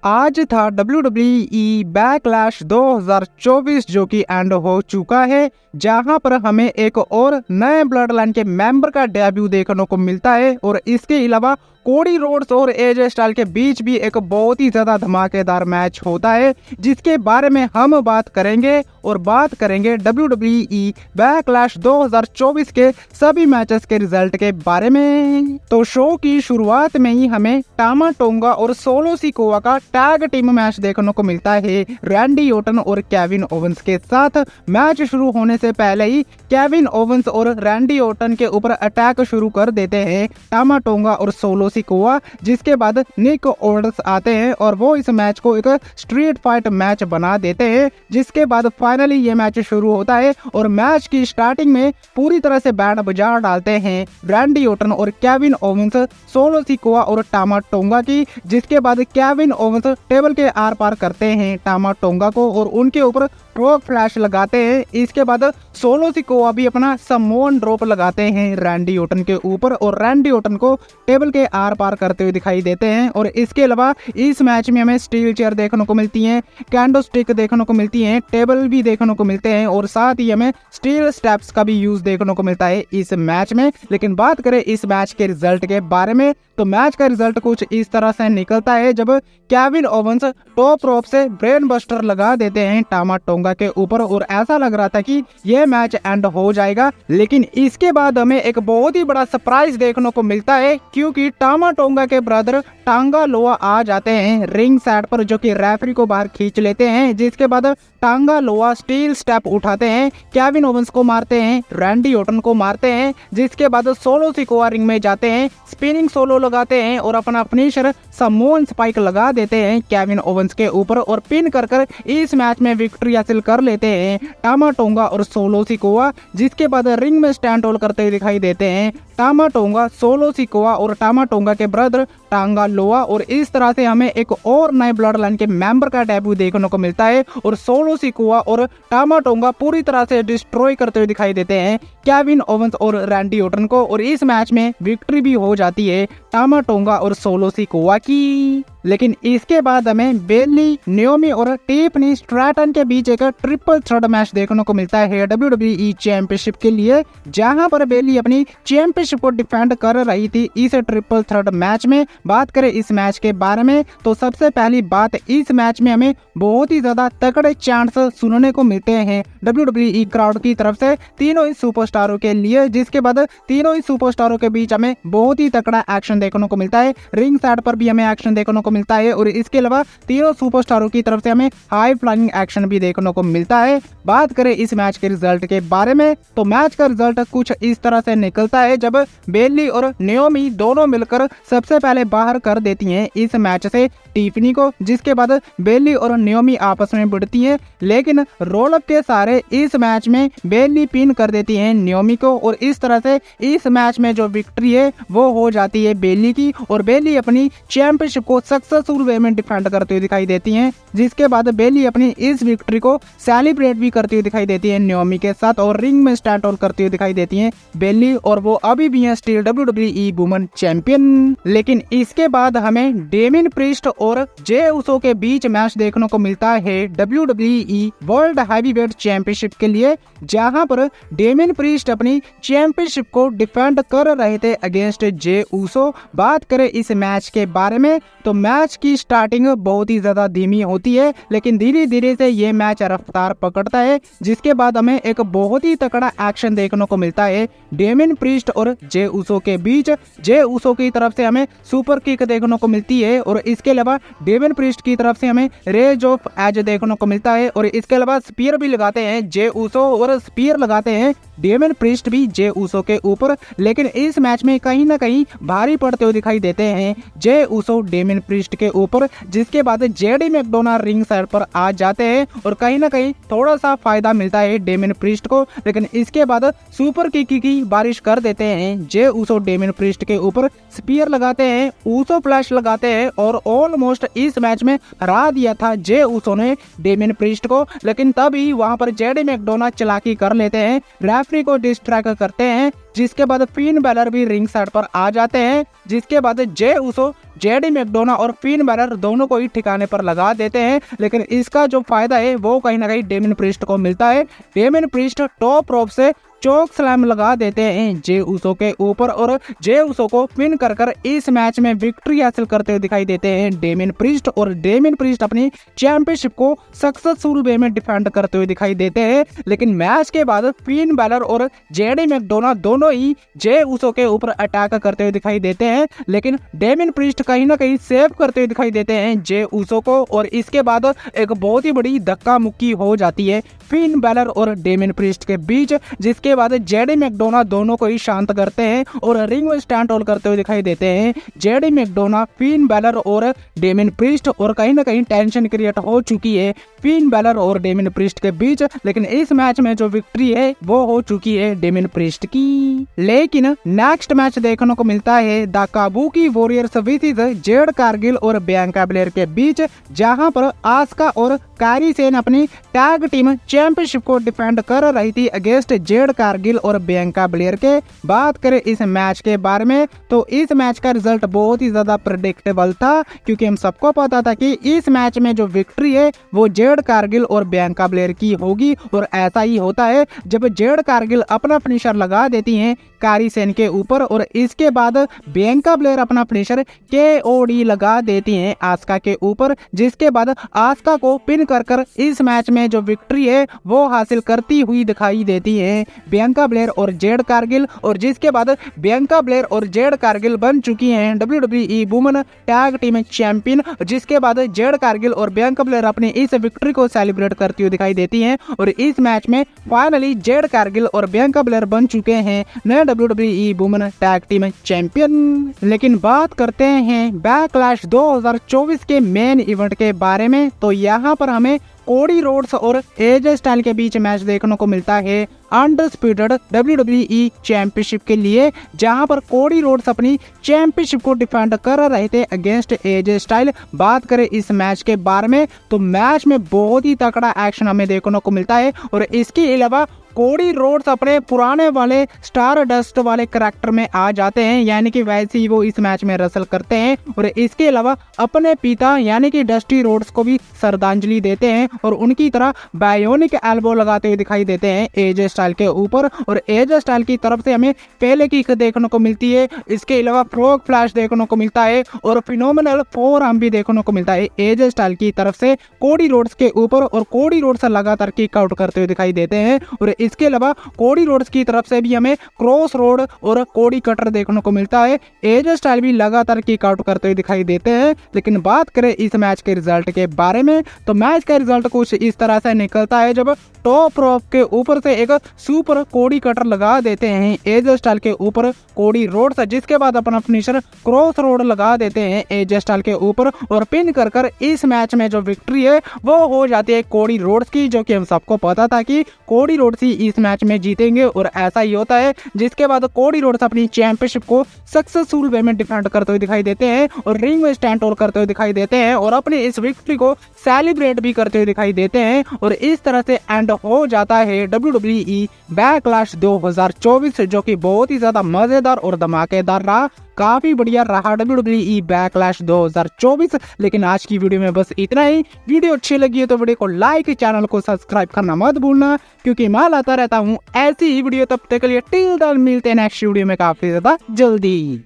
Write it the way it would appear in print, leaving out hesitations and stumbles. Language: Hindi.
आज था WWE बैकलैश 2024 जो कि एंड हो चुका है, जहां पर हमें एक और नए ब्लड लाइन के मेंबर का डेब्यू देखने को मिलता है। और इसके अलावा कोडी रोड्स और एजे स्टाइल के बीच भी एक बहुत ही ज्यादा धमाकेदार मैच होता है, जिसके बारे में हम बात करेंगे। और बात करेंगे WWE बैकलैश 2024 के सभी मैचेस के रिजल्ट के बारे में। तो शो की शुरुआत में ही हमें टामा टोंगा और सोलो सिकोआ का टैग टीम मैच देखने को मिलता है, रैंडी ओटन और केविन ओवेंस के साथ। मैच शुरू होने से पहले ही केविन ओवेंस और रैंडी ओटन के ऊपर अटैक शुरू कर देते हैं टामा टोंगा और सोलो सिकोआ, जिसके बाद निक ऑर्डर्स आते हैं और वो इस मैच को एक स्ट्रीट फाइट मैच बना देते हैं। जिसके बाद फाइनली ये मैच शुरू होता है और मैच की स्टार्टिंग में पूरी तरह से बैंड बजा डालते हैं रैंडी ओटन और केविन ओवेंस सोलो सिकोआ और टामा टोंगा की। जिसके बाद केविन ओवेंस टेबल के आर पार करते हैं टामा टोंगा को और उनके ऊपर फ्रॉग फ्लैश लगाते हैं। इसके बाद सोलो सिकोआ भी अपना समोन ड्रॉप लगाते हैं रैंडी ओटन के ऊपर और रैंडी ओटन को टेबल के आर पार करते हुए दिखाई देते हैं। और इसके अलावा इस मैच में हमें स्टील चेयर देखने को मिलती है, कैंडो स्टिक देखने को मिलती है, टेबल भी देखने को मिलते हैं और साथ ही हमें स्टील स्टेप्स का भी यूज देखने को मिलता है इस मैच में। लेकिन बात करें इस मैच के रिजल्ट के बारे में, तो मैच का रिजल्ट कुछ इस तरह से निकलता है जब केविन ओवेंस टॉप रोप से ब्रेन बस्टर लगा देते हैं टामा टोंगा के ऊपर और ऐसा लग रहा था कि यह मैच एंड हो जाएगा। लेकिन इसके बाद हमें एक बहुत ही बड़ा सरप्राइज देखने को मिलता है, क्योंकि टामा टोंगा के ब्रदर टांगा लोआ आ जाते हैं रिंग साइड पर, जो कि रेफरी को बाहर खींच लेते हैं। जिसके बाद टांगा लोआ स्टील स्टेप उठाते हैं, केविन ओवेंस को मारते हैं, रैंडी ओटन को मारते हैं। जिसके बाद सोलो सिकोआ रिंग में जाते हैं, स्पिनिंग सोलो लगाते हैं और अपना फिनिशर समोन स्पाइक लगा देते हैं केविन ओवेंस के ऊपर और पिन कर इस मैच में विक्ट्री हासिल कर लेते हैं टामा टोंगा और सोलो सिकोआ। जिसके बाद रिंग में स्टैंड होल्ड करते हुए दिखाई देते हैं टामा टोंगा, सोलो सिकोआ और टामा टोंगा के ब्रदर टांगा लोआ। और इस तरह से हमें एक और नए ब्लड लाइन के मेंबर का डेब्यू देखने को मिलता है और सोलो सिकोआ और टामा टोंगा पूरी तरह से डिस्ट्रॉय करते हुए दिखाई देते हैं केविन ओवेंस और रैंडी ओटन को। और इस मैच में विक्ट्री भी हो जाती है टामा टोंगा और सोलो सिकोआ की। लेकिन इसके बाद हमें बेली, नियोमी और टिफनी स्ट्रैटन के बीच एक ट्रिपल थ्रेट मैच देखने को मिलता है WWE चैंपियनशिप के लिए, जहां पर बेली अपनी चैंपियनशिप को डिफेंड कर रही थी इस ट्रिपल थ्रेट मैच में। बात करें इस मैच के बारे में, तो सबसे पहली बात, इस मैच में हमें बहुत ही ज्यादा तगड़े चांस सुनने को मिलते हैं WWE क्राउड की तरफ से तीनों ही सुपरस्टारों के लिए। जिसके बाद तीनों ही सुपरस्टारों के बीच हमें बहुत ही तगड़ा एक्शन देखने को मिलता है, रिंग साइड पर भी हमें एक्शन देखने को मिलता है और इसके अलावा तीनों सुपरस्टारों की तरफ से हमें हाई फ्लाइंग एक्शन भी देखने को मिलता है। बात करें इस मैच के रिजल्ट के बारे में, तो मैच का रिजल्ट कुछ इस तरह से निकलता है जब बेली और नियोमी दोनों मिलकर सबसे पहले बाहर कर देती हैं इस मैच से टिफनी को। जिसके बाद बेली और नियोमी आपस में भिड़ती हैं, लेकिन रोल अप के सारे इस मैच में बेली पिन कर देती है नियोमी को और इस तरह से इस मैच में जो विक्ट्री है वो हो जाती है बेली की और बेली अपनी चैंपियनशिप को सक्सेसफुल वे में डिफेंड करते हुए दिखाई देती हैं। जिसके बाद बेली अपनी इस विक्ट्री को सेलिब्रेट भी करती हुई दिखाई देती है नियोमी के साथ और रिंग में स्टैंड आउट करती हुई दिखाई देती हैं बेली, और वो अभी भी हैं स्टिल WWE वुमेन चैंपियन। लेकिन इसके बाद हमें डेमिन प्रीस्ट और जे उसो के बीच मैच देखने को मिलता है WWE वर्ल्ड हैवीवेट चैंपियनशिप के लिए, जहां पर डेमिन प्रीस्ट अपनी चैंपियनशिप को डिफेंड कर रहे थे अगेंस्ट जे उसो। बात करें इस मैच के बारे में, तो मैच की स्टार्टिंग बहुत ही ज्यादा धीमी होती है, लेकिन धीरे धीरे से ये मैच रफ्तार पकड़ता है। जिसके बाद हमें एक बहुत ही तगड़ा एक्शन देखने को मिलता है डेमिन प्रीस्ट और जे उसो के बीच। जे उसो की तरफ से हमें सुपर किक देखने को मिलती है और इसके अलावा डेमिन प्रीस्ट की तरफ से हमें रेज ऑफ एज देखने को मिलता है और इसके अलावा स्पीयर भी लगाते हैं जे उसो और स्पीयर लगाते हैं डेमिन प्रीस्ट भी जे उसो के ऊपर। लेकिन इस मैच में कहीं ना कहीं भारी पड़ते हुए दिखाई देते हैं जे उसो डेमिन प्रीस्ट के ऊपर। जिसके बाद जेडी मैकडोनाल्ड रिंग साइड पर आ जाते हैं और कहीं ना कहीं थोड़ा सा फायदा मिलता है डेमिन प्रीस्ट को। लेकिन इसके बाद सुपर किक की बारिश कर देते हैं जे उसो डेमिन प्रीस्ट के ऊपर, स्पीयर लगाते हैं, उसो फ्लैश लगाते हैं और ऑलमोस्ट इस मैच में हरा दिया था जे उसो ने डेमिन प्रीस्ट को। लेकिन तभी वहां पर जेडी मैकडोनाल्ड चालाकी कर लेते हैं, रेफरी को डिस्ट्रैक्ट करते हैं जिसके बाद फिन बैलर भी रिंग साइड पर आ जाते हैं, जिसके बाद जे उसो, जेडी मैकडोना और फिन बैलर दोनों को ही ठिकाने पर लगा देते हैं। लेकिन इसका जो फायदा है वो कहीं ना कहीं डेमियन प्रीस्ट को मिलता है। डेमियन प्रीस्ट टॉप रोप से चोक स्लैम लगा देते हैं जे उसो के ऊपर और जे उसो को पिन कर कर इस मैच में विक्ट्री हासिल करते हुए दिखाई देते हैं डेमियन प्रीस्ट। और डेमियन प्रीस्ट अपनी चैंपियनशिप को सक्सेसफुल वे में डिफेंड करते हुए दिखाई देते हैं। लेकिन मैच के बाद फिन बैलर और जेडी मैकडोना दोनों ही जे उसो के ऊपर अटैक करते हुए दिखाई देते हैं, लेकिन डेमियन प्रीस्ट कहीं ना कहीं सेव करते हुए दिखाई देते हैं जे उसो को। और इसके बाद एक बहुत ही बड़ी धक्का मुक्की हो जाती है फिन बैलर और डेमियन प्रीस्ट के बीच, जिसके बाद जेडी मैकडोना दोनों को ही शांत करते हैं और रिंग में स्टैंड होल्ड करते हुए दिखाई देते हैं जेडी मैकडोना, फिन बैलर और डेमियन प्रीस्ट। और कहीं ना कहीं टेंशन क्रिएट हो चुकी है फिन बैलर और डेमियन प्रीस्ट के बीच। लेकिन इस मैच में जो विक्ट्री है वो हो चुकी है डेमियन प्रीस्ट की। लेकिन नेक्स्ट मैच देखने को मिलता है the Kabuki warriors versus Jade Cargill और बियांका ब्लेयर के बीच, जहां पर आस्का और कायरी सेन अपनी टैग टीम चैंपियनशिप को डिफेंड कर रही थी अगेंस्ट जेड कारगिल और बियांका ब्लेयर के। बात करें इस मैच के बारे में तो इस मैच का रिजल्ट बहुत ही ज्यादा प्रेडिक्टेबल था, क्योंकि हम सबको पता था कि इस मैच में जो विक्ट्री है वो जेड कारगिल और बियांका ब्लेयर की होगी। और ऐसा ही होता है जब जेड कारगिल अपना फिनिशर लगा देती हैं कायरी सेन के ऊपर और इसके बाद बियांका ब्लेयर अपना फिनिशर KOD लगा देती हैं आस्का के ऊपर, जिसके बाद आस्का को पिन कर कर इस मैच में जो विक्ट्री है वो हासिल करती हुई दिखाई देती है बियांका ब्लेयर और जेड कारगिल। और जिसके बाद बियांका ब्लेयर और जेड कारगिल बन चुकी हैं WWE women tag team champion, जिसके बाद जेड कारगिल और बियांका ब्लेयर अपनी इस विक्ट्री को सेलिब्रेट करती हुई दिखाई देती हैं। और इस मैच में फाइनली जेड कारगिल और बियांका ब्लेयर बन चुके हैं नए WWE women tag team champion. लेकिन बात करते हैं बैकलैश 2024 के मेन इवेंट के बारे में, तो यहाँ पर हमें कोडी रोड्स और एजे स्टाइल के बीच मैच देखने को मिलता है अनडिस्प्यूटेड WWE चैंपियनशिप के लिए, जहां पर कोडी रोड्स अपनी चैंपियनशिप को डिफेंड कर रहे थे अगेंस्ट एजे स्टाइल। बात करें इस मैच के बारे में तो मैच में बहुत ही तगड़ा एक्शन हमें देखने को मिलता है। और इसके अलावा कोडी रोड्स अपने पुराने वाले स्टार डस्ट वाले करैक्टर में आ जाते हैं, यानी कि वैसे ही वो इस मैच में रसल करते हैं। और इसके अलावा अपने पिता यानी कि डस्टी रोड्स को भी श्रद्धांजलि देते हैं और उनकी तरह बायोनिक एल्बो लगाते हुए दिखाई देते हैं एजे स्टाइल के ऊपर। और एजे स्टाइल की तरफ से हमें पहले किक देखने को मिलती है, इसके अलावा फ्रॉग फ्लैश देखने को मिलता है और फिनोमिनल फोरआर्म भी देखने को मिलता है एजे स्टाइल की तरफ से कोडी रोड्स के ऊपर। और कोडी रोड्स लगातार किक आउट करते हुए दिखाई देते हैं। और इसके अलावा कोडी रोड्स की तरफ से भी हमें क्रॉस रोड और कोडी कटर देखने को मिलता है। एजे स्टाइल भी लगातार किक आउट करते हुए दिखाई देते हैं। लेकिन बात करें इस मैच के रिजल्ट के बारे में तो मैच का रिजल्ट कुछ इस तरह से निकलता है जब टॉप रोप के ऊपर से एक सुपर कोडी कटर लगा देते हैं एजे स्टाइल के ऊपर कोडी रोड्स, जिसके बाद अपना फिनिशर क्रॉस रोड लगा देते हैं एजे स्टाइल के ऊपर और पिन कर कर इस मैच में जो विक्ट्री है वो हो जाती है कोडी रोड्स की, जो कि हम सबको पता था कि कोडी रोड्स ही इस मैच में जीतेंगे। और ऐसा ही होता है, जिसके बाद कोडी रोड्स अपनी चैंपियनशिप को सक्सेसफुल वे में डिफेंड करते हुए दिखाई देते हैं और रिंग में स्टैंड होल्ड करते हुए दिखाई देते हैं और अपनी इस विक्ट्री को सेलिब्रेट भी करते हुए दिखाई देते हैं। और इस तरह से एंड हो जाता है WWE बैकलैश 2024, जो कि बहुत ही ज्यादा मजेदार और धमाकेदार रहा। काफी बढ़िया रहा WWE बैकलैश 2024। लेकिन आज की वीडियो में बस इतना ही। वीडियो अच्छी लगी है तो वीडियो को लाइक, चैनल को सब्सक्राइब करना मत भूलना, क्योंकि मैं लाता रहता हूँ ऐसी ही वीडियो। तब तक के लिए टिल देन मिलते हैं नेक्स्ट वीडियो में काफी ज्यादा जल्दी।